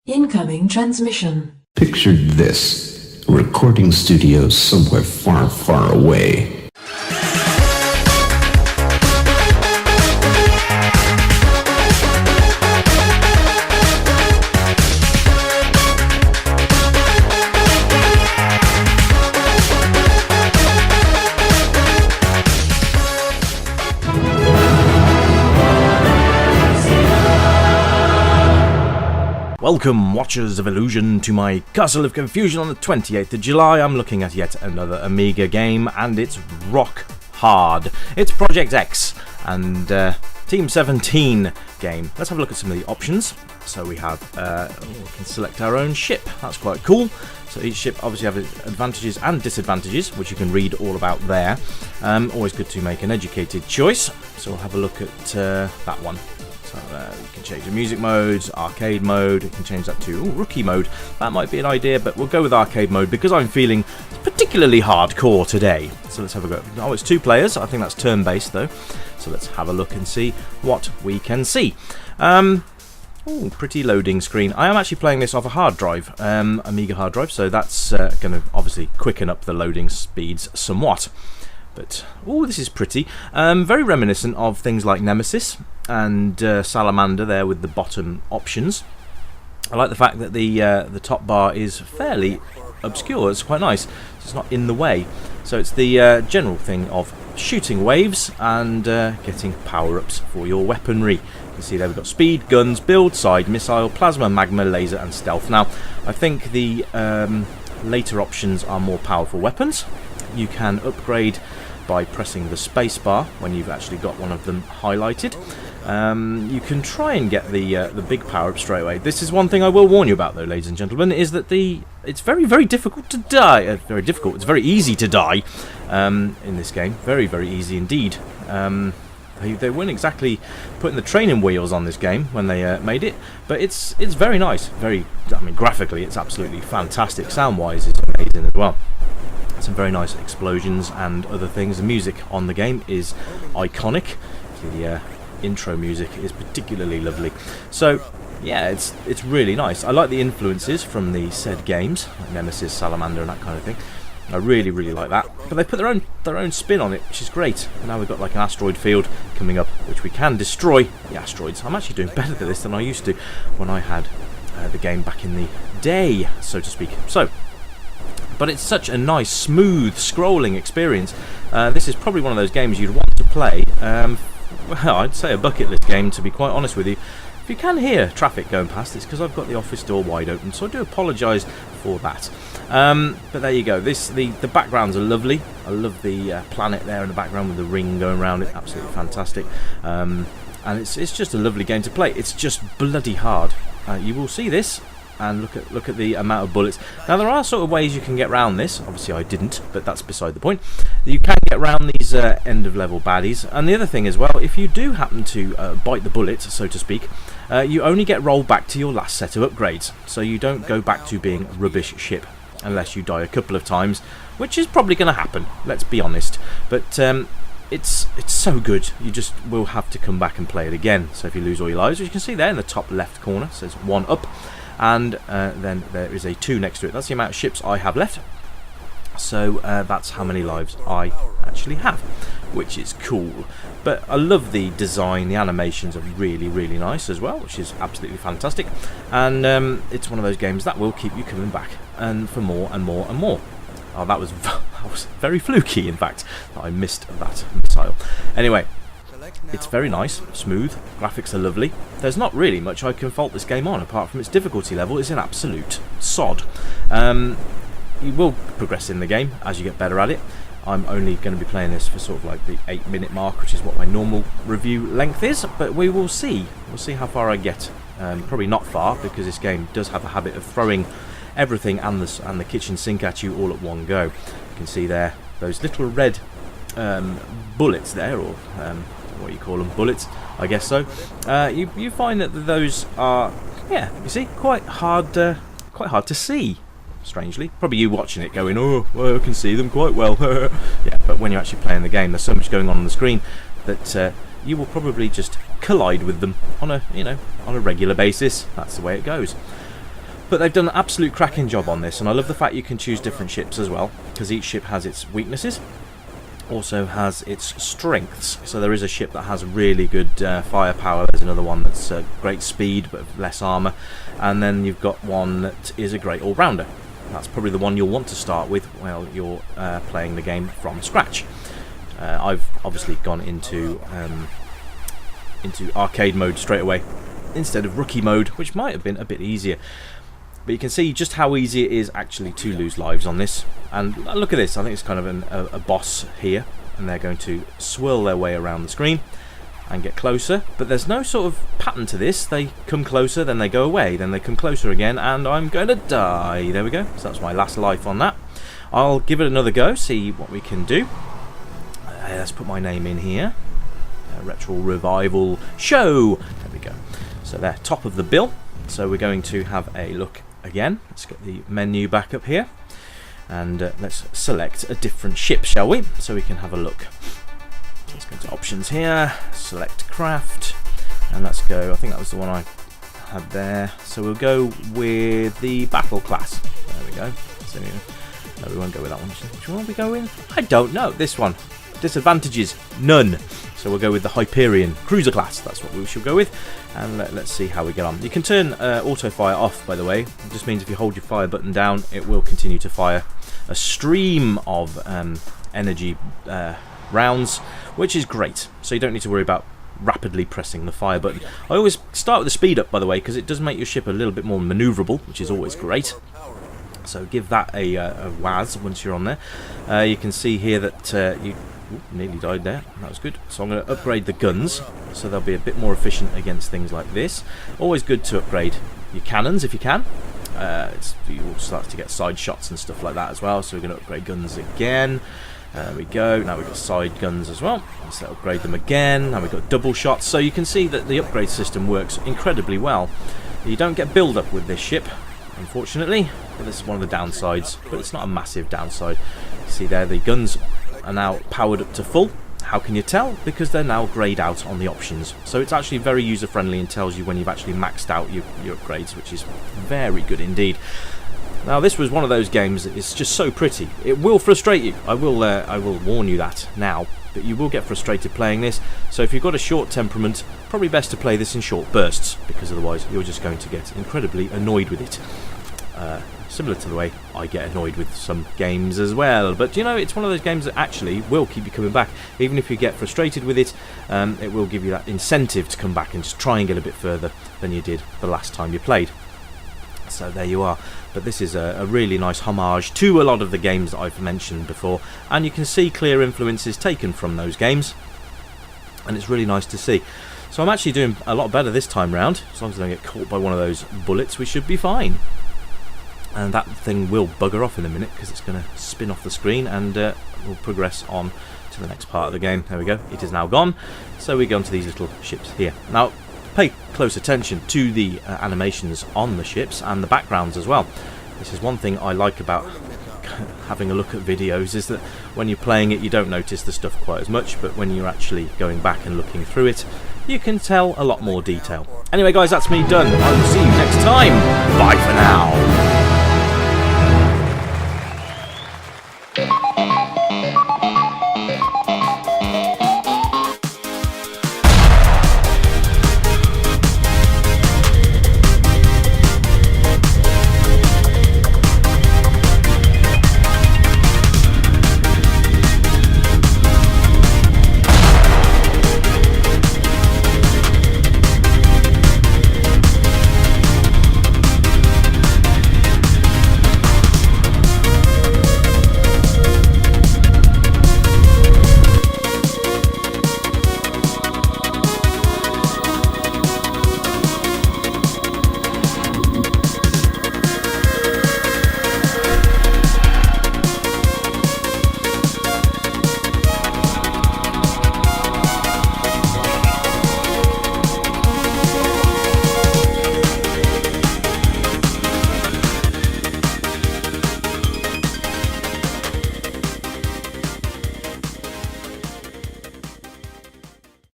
Incoming transmission. Picture this. A recording studio somewhere far, far away. Welcome, Watchers of Illusion, to my Castle of Confusion on the 28th of July. I'm looking at yet another Amiga game, and it's rock hard. It's Project X and Team 17 game. Let's have a look at some of the options. So we have, we can select our own ship. That's quite cool. So each ship obviously has advantages and disadvantages, which you can read all about there. Always good to make an educated choice. So we'll have a look at that one. So you can change the music modes, arcade mode, you can change that to rookie mode. That might be an idea, but we'll go with arcade mode because I'm feeling particularly hardcore today. So let's have a go. Oh, it's 2 players. I think that's turn-based though. So let's have a look and see what we can see. Pretty loading screen. I am actually playing this off a hard drive, Amiga hard drive, so that's going to obviously quicken up the loading speeds somewhat. But, this is pretty. Very reminiscent of things like Nemesis and Salamander there with the bottom options. I like the fact that the top bar is fairly obscure. It's quite nice. It's not in the way. So it's the general thing of shooting waves and getting power-ups for your weaponry. You can see there we've got speed, guns, build, side, missile, plasma, magma, laser and stealth. Now, I think the later options are more powerful weapons. You can upgrade by pressing the space bar when you've actually got one of them highlighted. You can try and get the big power-up straight away. This is one thing I will warn you about though, ladies and gentlemen, is that it's very, very difficult to die. Very difficult. It's very easy to die in this game. Very, very easy indeed. They weren't exactly putting the training wheels on this game when they made it, but it's very nice. Graphically it's absolutely fantastic. Sound-wise it's amazing as well. Some very nice explosions and other things. The music on the game is iconic. The intro music is particularly lovely. So yeah, it's really nice. I like the influences from the said games, like Nemesis, Salamander and that kind of thing. I really, really like that. But they put their own spin on it, which is great. And now we've got like an asteroid field coming up, which we can destroy the asteroids. I'm actually doing better at this than I used to when I had the game back in the day, so to speak. But it's such a nice, smooth, scrolling experience. This is probably one of those games you'd want to play. Well, I'd say a bucket list game, to be quite honest with you. If you can hear traffic going past, it's because I've got the office door wide open, so I do apologise for that. But there you go. The backgrounds are lovely. I love the planet there in the background with the ring going around it. Absolutely fantastic. And it's just a lovely game to play. It's just bloody hard. You will see this. And look at the amount of bullets. Now there are sort of ways you can get around this. Obviously I didn't, but that's beside the point. You can get around these end of level baddies. And the other thing as well, if you do happen to bite the bullet, so to speak, you only get rolled back to your last set of upgrades. So you don't go back to being a rubbish ship unless you die a couple of times, which is probably going to happen. Let's be honest. But it's so good. You just will have to come back and play it again. So if you lose all your lives, as you can see there in the top left corner, it says 1 up. And then there is a 2 next to it. That's the amount of ships I have left. So that's how many lives I actually have, which is cool. But I love the design. The animations are really, really nice as well, which is absolutely fantastic. And it's one of those games that will keep you coming back and for more and more and more. Oh, that was very fluky, in fact, that I missed that missile. Anyway. It's very nice, smooth, graphics are lovely. There's not really much I can fault this game on, apart from its difficulty level is an absolute sod. You will progress in the game as you get better at it. I'm only going to be playing this for sort of like the 8-minute mark, which is what my normal review length is, but we will see. We'll see how far I get. Probably not far, because this game does have a habit of throwing everything and the kitchen sink at you all at one go. You can see there those little red bullets there, or what you call them, bullets, I guess so. You find that those are, yeah, you see, quite hard to see. Strangely, probably you watching it going, oh, well, I can see them quite well. Yeah, but when you're actually playing the game, there's so much going on the screen that you will probably just collide with them on a regular basis. That's the way it goes. But they've done an absolute cracking job on this, and I love the fact you can choose different ships as well, because each ship has its weaknesses, also has its strengths. So there is a ship that has really good firepower, there's another one that's great speed but less armour, and then you've got one that is a great all-rounder. That's probably the one you'll want to start with while you're playing the game from scratch. I've obviously gone into arcade mode straight away instead of rookie mode, which might have been a bit easier. But you can see just how easy it is actually to lose lives on this. And look at this, I think it's kind of a boss here, and they're going to swirl their way around the screen and get closer. But there's no sort of pattern to this. They come closer, then they go away, then they come closer again, and I'm going to die. There we go. So that's my last life on that. I'll give it another go, see what we can do. Let's put my name in here. Retro Revival Show. There we go. So they're top of the bill. So we're going to have a look again. Let's get the menu back up here, and let's select a different ship, shall we? So we can have a look. Let's go to options here, select craft, and let's go. I think that was the one I had there. So we'll go with the battle class. There we go. So, no, we won't go with that one. Which one will we go with? I don't know. This one. Disadvantages, none. So we'll go with the Hyperion Cruiser class. That's what we shall go with, and let's see how we get on. You can turn auto fire off, by the way. It just means if you hold your fire button down, it will continue to fire a stream of energy rounds, which is great. So you don't need to worry about rapidly pressing the fire button. I always start with the speed up, by the way, because it does make your ship a little bit more manoeuvrable, which is always great. So give that a waz once you're on there. You can see here that you nearly died there. That was good. So I'm going to upgrade the guns, so they'll be a bit more efficient against things like this. Always good to upgrade your cannons if you can. You will start to get side shots and stuff like that as well. So we're going to upgrade guns again. There we go. Now we've got side guns as well. Let's upgrade them again. Now we've got double shots. So you can see that the upgrade system works incredibly well. You don't get build up with this ship, unfortunately. But this is one of the downsides, but it's not a massive downside. You see there, the guns are now powered up to full. How can you tell? Because they're now greyed out on the options. So it's actually very user friendly and tells you when you've actually maxed out your upgrades, which is very good indeed. Now this was one of those games that is just so pretty. It will frustrate you. I will warn you that now. But you will get frustrated playing this. So if you've got a short temperament, probably best to play this in short bursts, because otherwise you're just going to get incredibly annoyed with it. Similar to the way I get annoyed with some games as well. But you know, it's one of those games that actually will keep you coming back. Even if you get frustrated with it, it will give you that incentive to come back and just try and get a bit further than you did the last time you played. So there you are. But this is a really nice homage to a lot of the games that I've mentioned before, and you can see clear influences taken from those games, and it's really nice to see. So I'm actually doing a lot better this time round. As long as I don't get caught by one of those bullets, we should be fine. And that thing will bugger off in a minute, because it's going to spin off the screen, and we'll progress on to the next part of the game. There we go, it is now gone. So we go on to these little ships here. Now pay close attention to the animations on the ships and the backgrounds as well. This is one thing I like about having a look at videos, is that when you're playing it you don't notice the stuff quite as much, but when you're actually going back and looking through it, you can tell a lot more detail. Anyway guys, that's me done. I will see you next time. Bye for now.